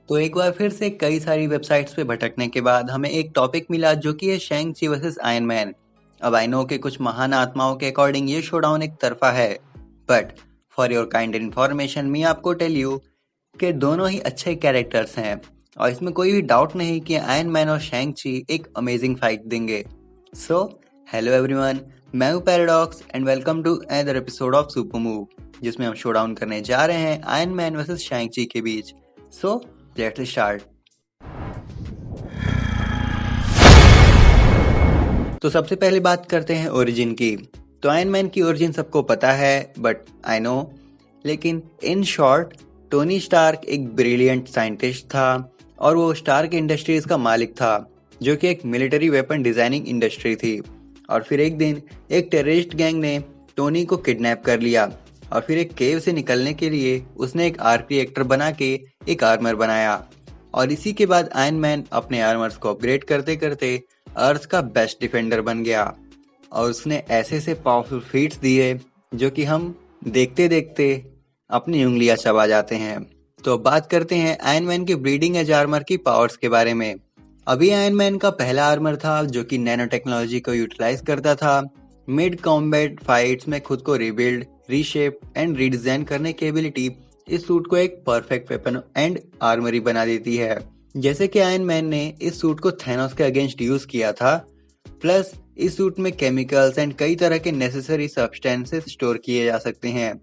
तो एक बार फिर से कई सारी वेबसाइट्स पे भटकने के बाद हमें एक टॉपिक मिला जो कि है शैंग ची वर्सेस आयरन मैन। अब आई नो के कुछ महान आत्माओं के अकॉर्डिंग ये शोडाउन एक तरफा है, but for your kind information मैं आपको टेल यू कि दोनों ही अच्छे कैरेक्टर्स हैं और इसमें कोई भी डाउट नहीं कि आयरन मैन और शैंग ची एक अमेजिंग फाइट देंगे। सो हेलो एवरीवन, मैं हूँ Paradox and welcome to another episode of Super Move, जिसमें हम शोडाउन करने जा रहे हैं आयरन मैन वर्सेस शैंग ची के बीच। So let's start. तो सबसे पहले बात करते हैं ओरिजिन की। तो आयरन मैन की ओरिजिन सबको पता है, बट आई नो, लेकिन इन शॉर्ट टोनी स्टार्क एक ब्रिलियंट साइंटिस्ट था और वो स्टार्क इंडस्ट्रीज का मालिक था, जो कि एक मिलिट्री वेपन डिजाइनिंग इंडस्ट्री थी। और फिर एक दिन एक टेररिस्ट गैंग ने टोनी को किडनैप कर लिया और फिर एक केव से निकलने के लिए उसने एक आर्क रिएक्टर बना के एक आर्मर बनाया। और इसी के बाद आयरन मैन अपने आर्मर्स को अपग्रेड करते करते अर्थ का बेस्ट डिफेंडर बन गया और उसने ऐसे से पावरफुल फीट्स दिए जो कि हम देखते देखते अपनी उंगलियां चबा जाते हैं। तो अब बात करते हैं आयरन मैन के ब्लीडिंग एज आर्मर की पावर्स के बारे में। अभी आयरन मैन का पहला आर्मर था जो कि नैनो टेक्नोलॉजी को यूटिलाइज करता था। मिड कॉम्बैट फाइट्स में खुद को रिबिल्ड, रीशेप एंड रीडिजाइन करने की एबिलिटी इस सूट को एक परफेक्ट वेपन एंड आर्मरी बना देती है। जैसे कि आयरन मैन ने इस सूट को थैनोस के अगेंस्ट यूज किया था, प्लस इस सूट में केमिकल्स एंड कई तरह के नेसेसरी सब्सटेंसेस स्टोर किए जा सकते हैं,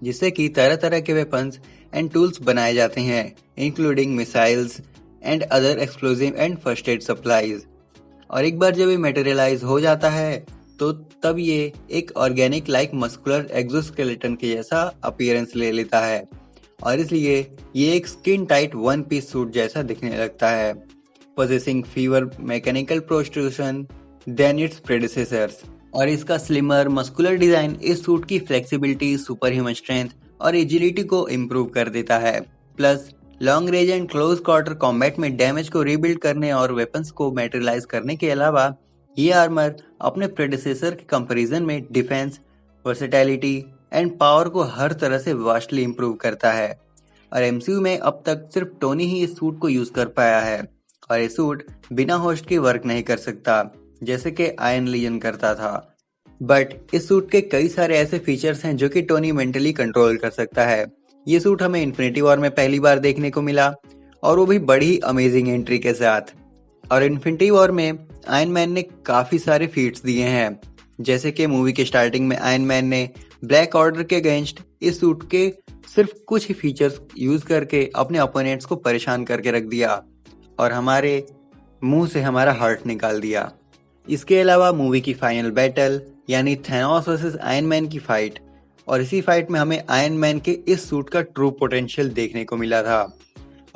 जिससे कि तरह तरह के वेपन्स एंड टूल्स बनाए जाते हैं, including missiles and other explosive and first aid supplies. और एक बार जब ये मटेरियलाइज हो जाता है तो तब ये एक ऑर्गेनिक लाइक मस्कुलर एक्सोस्केलेटन के जैसा अपीयरेंस ले लेता है और इसलिए ये एक skin tight one piece suit जैसा दिखने लगता है, possessing fewer mechanical protrusions than its predecessors. और इसका स्लिमर मस्कुलर डिजाइन इस सूट की फ्लेक्सिबिलिटी, सुपर ह्यूमन स्ट्रेंथ और एजिलिटी को इम्प्रूव कर देता है। Plus long range and close quarter combat में डैमेज को रीबिल्ड करने और वेपन्स को मटेरियलाइज करने के अलावा ये आर्मर अपने प्रेडिसेसर के कंपैरिजन में डिफेंस, वर्सेटैलिटी एंड पावर को हर तरह से वास्टली इम्प्रूव करता है। और एमसीयू में अब तक सिर्फ टोनी ही इस सूट को यूज कर पाया है और ये सूट बिना होस्ट के वर्क नहीं कर सकता जैसे कि आयरन लीजन करता था। बट इस सूट के कई सारे ऐसे फीचर्स हैं जो कि टोनी मेंटली कंट्रोल कर सकता है। ये सूट हमें इन्फिनिटी वॉर में पहली बार देखने को मिला और वो भी बड़ी अमेजिंग एंट्री के साथ। और इन्फिनिटी वॉर में आयरन मैन ने काफी सारे फीट्स दिए हैं, जैसे कि मूवी के स्टार्टिंग में आयरन मैन ने ब्लैक ऑर्डर के अगेंस्ट इस सूट के सिर्फ कुछ ही फीचर्स यूज करके अपने ओपोनेंट्स को परेशान करके रख दिया और हमारे मुंह से हमारा हार्ट निकाल दिया। इसके अलावा मूवी की फाइनल बैटल यानी थैनोस वर्सेस आयरन मैन की फाइट, और इसी फाइट में हमें आयरन मैन के इस सूट का ट्रू पोटेंशियल देखने को मिला था।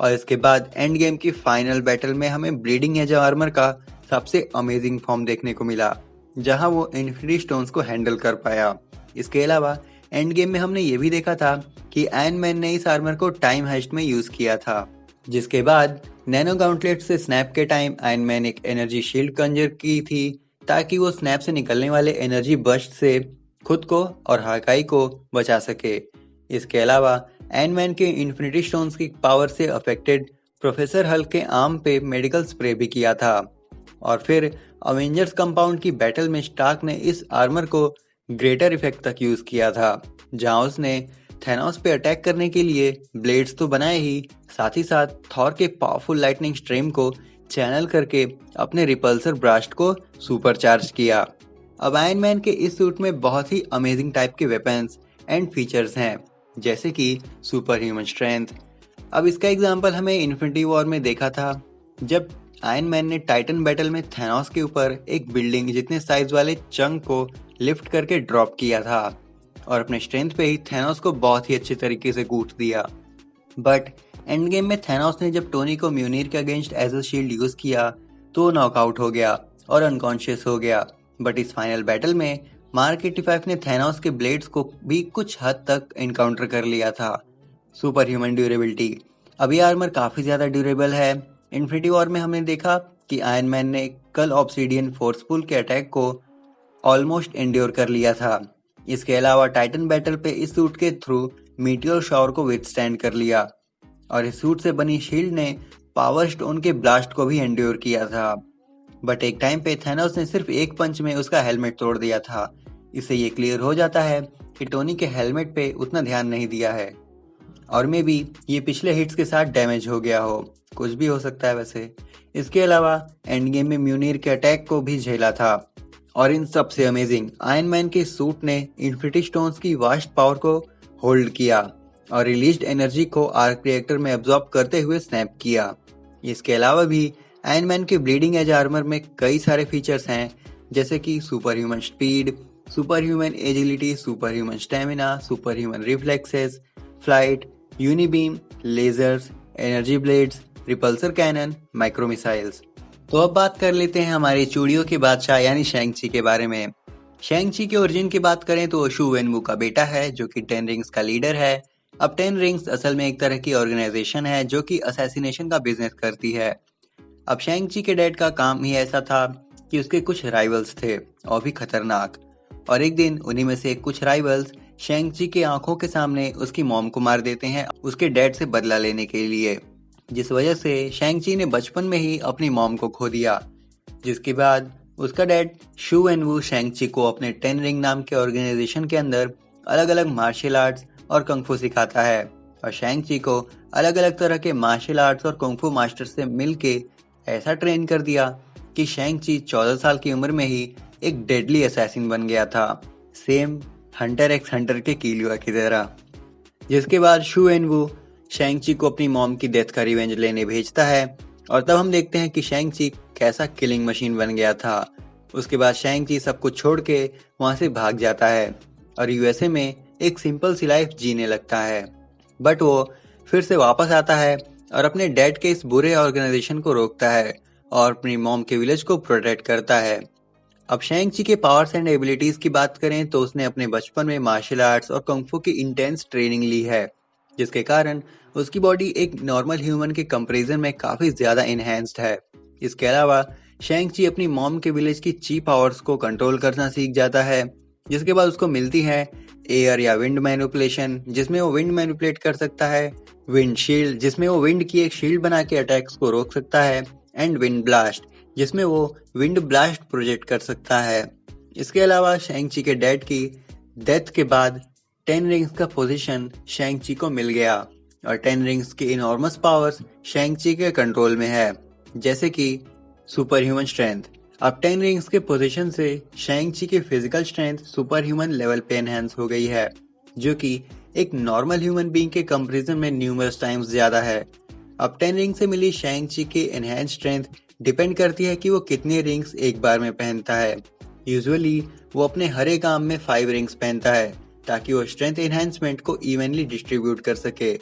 और इसके बाद एंड गेम की फाइनल बैटल में हमें ब्लीडिंग एज आर्मर का सबसे अमेजिंग फॉर्म देखने को मिला, जहां वो इन्फिनिटी स्टोन्स को हैंडल कर पाया। इसके अलावा एंड गेम में हमने ये भी देखा था कि आयरन मैन ने इस आर्मर को टाइम हेस्ट में यूज किया था, जिसके बाद नैनो गाउंटलेट से स्नैप के टाइम आयरन मैन एक एनर्जी शील्ड कंजर की थी ताकि वो स्नैप से निकलने वाले एनर्जी बर्स्ट से खुद को और हाकाई को बचा सके। इसके अलावा आयरन मैन के इन्फिनिटी स्टोन्स की पावर से अफेक्टेड प्रोफेसर हल्क के आर्म पे मेडिकल स्प्रे भी किया था। और फिर अवेंजर्स कंपाउंड की बैटल में स्टार्क ने इस आर्मर को ग्रेटर इफेक्ट तक यूज किया था, जहां उसने थैनोस पे अटैक करने के लिए ब्लेड्स तो बनाए ही, साथ ही साथ थॉर के पावरफुल लाइटनिंग स्ट्रीम को चैनल करके अपने रिपल्सर ब्लास्ट को सुपर चार्ज किया। अब आयरन मैन के इस सूट में बहुत ही अमेजिंग टाइप के वेपन्स एंड फीचर्स हैं, जैसे कि सुपर ह्यूमन स्ट्रेंथ। अब इसका एग्जांपल हमें इन्फिनिटी वॉर में देखा था, जब आयरन मैन ने टाइटन बैटल में थैनोस के ऊपर एक बिल्डिंग जितने साइज वाले चंक को लिफ्ट करके ड्रॉप किया था और अपने स्ट्रेंथ पे ही थैनोस को बहुत ही अच्छे तरीके से कूट दिया। बट एंड गेम में थैनोस ने जब टोनी को म्यूनिर के against as a shield use किया तो नॉकआउट हो गया और अनकॉन्शियस हो गया। बट इस फाइनल बैटल में मार्क 85 ने थैनोस के ब्लेड्स को भी कुछ हद तक एनकाउंटर कर लिया था। सुपर ह्यूमन ड्यूरेबिलिटी, अभी आर्मर काफी ज्यादा ड्यूरेबल है। इन्फिनिटी वॉर में हमने देखा कि आयरन मैन ने कल ऑब्सीडियन फोर्सफुल के अटैक को ऑलमोस्ट एंड्योर कर लिया था। इसके अलावा टाइटन बैटल पे इस सूट के थ्रू मीटियोर शावर को विथस्टैंड कर लिया और इस सूट से बनी शील्ड ने पावर स्टोन के ब्लास्ट को भी एंड्योर किया था। बट एक टाइम पे थैनोस ने सिर्फ एक पंच में उसका हेलमेट तोड़ दिया था। इससे ये क्लियर हो जाता है कि टोनी के हेलमेट पे उतना ध्यान नहीं दिया है, और मे बी ये पिछले हिट्स के साथ डैमेज हो गया हो, कुछ भी हो सकता है वैसे। इसके अलावा एंड गेम में म्यूनिर के अटैक को भी झेला था। और इन सबसे अमेजिंग, आयरन मैन के सूट ने इन्फिनिटी स्टोन्स की वास्ट पावर को होल्ड किया और रिलीज्ड एनर्जी को आर्क रिएक्टर में एब्जॉर्ब करते हुए स्नैप किया। इसके अलावा भी आयरन मैन के ब्लीडिंग एज आर्मर में कई सारे फीचर्स हैं, जैसे कि super human speed, super human agility, super human stamina, super human reflexes, flight, unibeam, lasers, energy blades, repulsor cannon, micro missiles. तो अब बात कर लेते हैं हमारे चूड़ियों के बादशाह यानी शैंग-ची के बारे में। शैंग-ची के ओरिजिन की बात करें तो शू वेनवू का बेटा है, जो कि 10 रिंग्स का लीडर है। अब 10 रिंग्स असल में एक तरह की ऑर्गेनाइजेशन है जो कि असैसिनेशन का बिजनेस करती है। अब शैंग-ची के डैड का काम ही ऐसा था कि उसके कुछ राइवल्स थे, और भी खतरनाक। और एक दिन उन्हीं में से कुछ राइवल्स शैंग-ची के आंखों के सामने उसकी मॉम को मार देते हैं उसके डैड से बदला लेने के लिए, जिस वजह से शैंग-ची ने बचपन में ही अपनी मॉम को खो दिया। जिसके बाद उसका डैड शू वेनवू शैंग-ची को अपने 10 रिंग नाम के ऑर्गेनाइजेशन के अंदर अलग अलग मार्शल आर्ट्स और कुंग-फू सिखाता है, और शैंग-ची को अलग अलग तरह के मार्शल आर्ट्स और कुंग-फू मास्टर से मिलके ऐसा ट्रेन कर दिया कि शैंग-ची 14 साल की उम्र में ही एक डेडली असैसिन बन गया था, सेम हंटर एक्स हंटर के किलियो की तरह। जिसके बाद शू वेनवू शैंग-ची को अपनी मॉम की डेथ का रिवेंज लेने भेजता है, और तब हम देखते हैं कि शैंग-ची कैसा किलिंग मशीन बन गया था। उसके बाद शैंग-ची सब कुछ छोड़ के वहां से भाग जाता है और यूएसए में एक सिंपल सी लाइफ जीने लगता है। बट वो फिर से वापस आता है और अपने डैड के इस बुरे ऑर्गेनाइजेशन को रोकता है और अपनी मॉम के विलेज को प्रोटेक्ट करता है। अब शैंग-ची के पावर्स एंड एबिलिटीज की बात करें तो उसने अपने बचपन में मार्शल आर्ट्स और कुंग-फू की इंटेंस ट्रेनिंग ली है, जिसके कारण उसकी बॉडी एक नॉर्मल ह्यूमन के कंपैरिजन में काफी ज्यादा एनहेंस्ड है। इसके अलावा शैंग-ची अपनी मॉम के विलेज की ची पावर्स को कंट्रोल करना सीख जाता है, जिसके बाद उसको मिलती है एयर या विंड मैनिपुलेशन, जिसमें वो विंड मैनिपुलेट कर सकता है, विंड शील्ड, जिसमें वो विंड की एक शील्ड बना के अटैक्स को रोक सकता है, एंड विंड ब्लास्ट, जिसमें वो विंड ब्लास्ट प्रोजेक्ट कर सकता है। इसके अलावा शैंग-ची के डैड की डेथ के बाद 10 रिंग्स का पोजीशन शैंग-ची को मिल गया, और 10 रिंग्स की इनॉर्मस पावर्स शैंग-ची के कंट्रोल में है, जैसे कि सुपर ह्यूमन स्ट्रेंथ। अब 10 रिंग्स के पोजीशन से शैंग-ची की physical strength super human level पे एनहांस हो गई है, जो कि एक नॉर्मल ह्यूमन बीइंग के कंपैरिजन में न्यूमरस टाइम्स ज्यादा है। अब 10 रिंग से मिली शैंग-ची की एनहांस स्ट्रेंथ डिपेंड करती है कि वो कितने रिंग्स एक बार में पहनता है। यूजुअली वो अपने हर एक आर्म में 5 रिंग्स पहनता है, ताकि वो स्ट्रेंथ एनहांसमेंट को इवनली डिस्ट्रीब्यूट कर सके,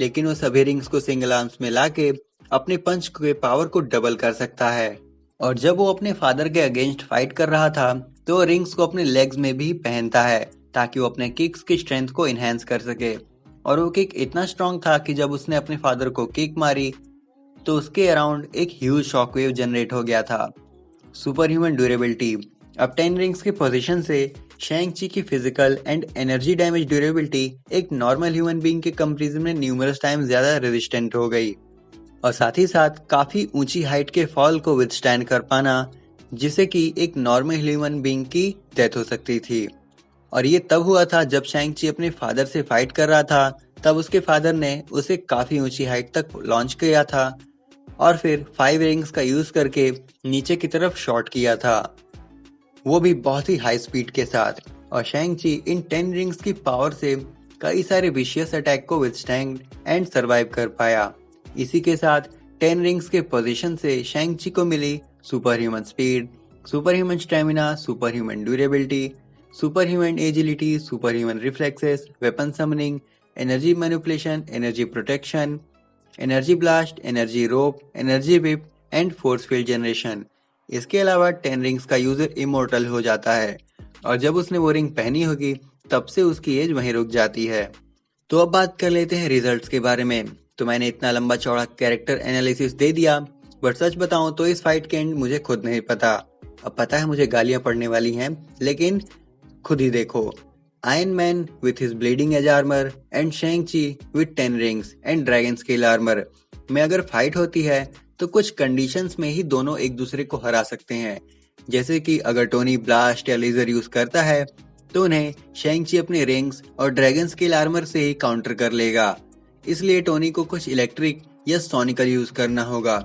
लेकिन वो सभी रिंग्स को सिंगल आर्म्स में लाके अपने पंच के पावर को डबल कर सकता है। और जब वो अपने फादर के अगेंस्ट फाइट कर रहा था तो वो रिंग्स को अपने लेग्स में भी पहनता है, ताकि वो अपने किक्स की स्ट्रेंथ को इनहेंस कर सके। और वो किक इतना स्ट्रॉन्ग था कि जब उसने अपने फादर को किक मारी तो उसके अराउंड एक ह्यूज शॉकवेव जनरेट हो गया था। Super human durability. अब 10 रिंग्स के पोजीशन से शैंग-ची की physical and energy damage durability एक नॉर्मल ह्यूमन बीइंग के कंपैरिजन में न्यूमरस टाइम ज्यादा रेजिस्टेंट हो गई, और साथ ही साथ काफी ऊंची हाइट के फॉल को विथस्टैंड कर पाना, जिससे कि एक नॉर्मल ह्यूमन बीइंग की डेथ हो सकती थी। और ये तब हुआ था जब शैंग-ची अपने फादर से फाइट कर रहा था, तब उसके फादर ने उसे काफी ऊंची हाइट तक लॉन्च किया था और फिर 5 रिंग्स का यूज करके नीचे की तरफ शॉट किया था, वो भी बहुत ही हाई स्पीड के साथ। और शैंग-ची इन 10 रिंग्स की पावर से कई सारे विशियस अटैक को विथस्टैंड एंड सरवाइव कर पाया। इसी के साथ 10 रिंग्स के पोजीशन से शैंग-ची को मिली super human speed, super human stamina, super human durability, super human agility, super human reflexes, weapon summoning, energy manipulation, energy protection, energy blast, energy rope, energy whip and force field generation. इसके अलावा 10 rings का user immortal हो जाता है, और जब उसने वो रिंग पहनी होगी तब से उसकी एज वहीं रुक जाती है। तो अब बात कर लेते हैं रिजल्ट्स के बारे में। तो मैंने इतना लंबा चौड़ा कैरेक्टर एनालिसिस दे दिया, बट सच बताऊं तो इस फाइट के एंड मुझे खुद नहीं पता। अब पता है मुझे गालियां पड़ने वाली हैं, लेकिन खुद ही देखो। Iron Man with his bleeding edge armor and Shang-Chi with 10 rings and dragon scale armor में अगर फाइट होती है तो कुछ कंडीशंस में ही दोनों एक दूसरे को हरा सकते हैं। जैसे कि अगर टोनी ब्लास्ट या लेजर यूज करता है तो उन्हें शैंग-ची अपने रिंग्स और ड्रैगन स्केल आर्मर से ही काउंटर कर लेगा। इसलिए टोनी को कुछ इलेक्ट्रिक या सोनिकल यूज करना होगा,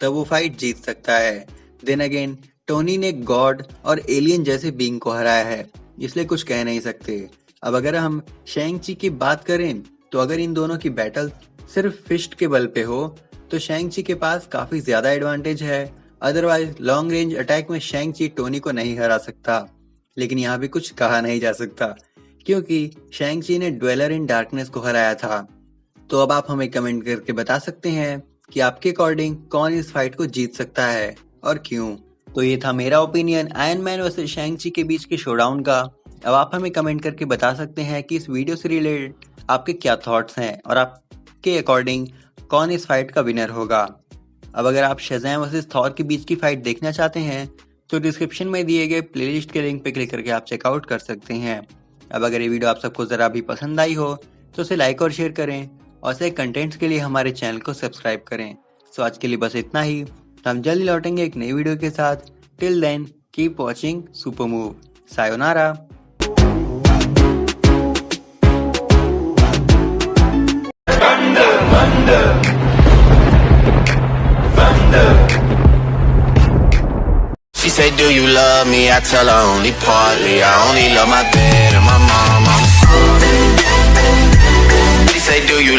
तब वो फाइट जीत सकता है। देन अगेन टोनी ने गॉड और एलियन जैसे बीइंग को हराया है, इसलिए कुछ कह नहीं सकते। अब अगर हम शैंग-ची की बात करें तो अगर इन दोनों की बैटल सिर्फ फिस्ट के बल पे हो तो शैंग-ची के पास काफी ज्यादा एडवांटेज है। अदरवाइज लॉन्ग रेंज अटैक में शैंग-ची टोनी को नहीं हरा सकता। लेकिन यहाँ भी कुछ कहा नहीं जा सकता क्योंकि शैंग-ची ने ड्वेलर इन डार्कनेस को हराया था। तो अब आप हमें कमेंट करके बता सकते हैं कि आपके अकॉर्डिंग कौन इस फाइट को जीत सकता है और क्यों। तो ये था मेरा ओपिनियन आयरन मैन वर्सेस शैंग-ची के बीच के शोडाउन का। अब आप हमें कमेंट करके बता सकते हैं कि इस वीडियो से रिलेटेड आपके क्या थॉट्स हैं और आपके अकॉर्डिंग कौन इस फाइट का विनर होगा। अब अगर आप शज़ैम वर्सेस थॉर के बीच की फाइट देखना चाहते हैं तो डिस्क्रिप्शन में दिए गए प्लेलिस्ट के लिंक पे क्लिक करके आप चेकआउट कर सकते हैं। अब अगर ये वीडियो आप सबको जरा भी पसंद आई हो तो उसे लाइक और शेयर करें और ऐसे कंटेंट्स के लिए हमारे चैनल को सब्सक्राइब करें। सो आज के लिए बस इतना ही, तो हम जल्दी लौटेंगे एक नई वीडियो के साथ। Till then keep watching Super Move. सायोनारा। She say, do you love me? I tell her only partly. I only love my dad and my mom. She say, do you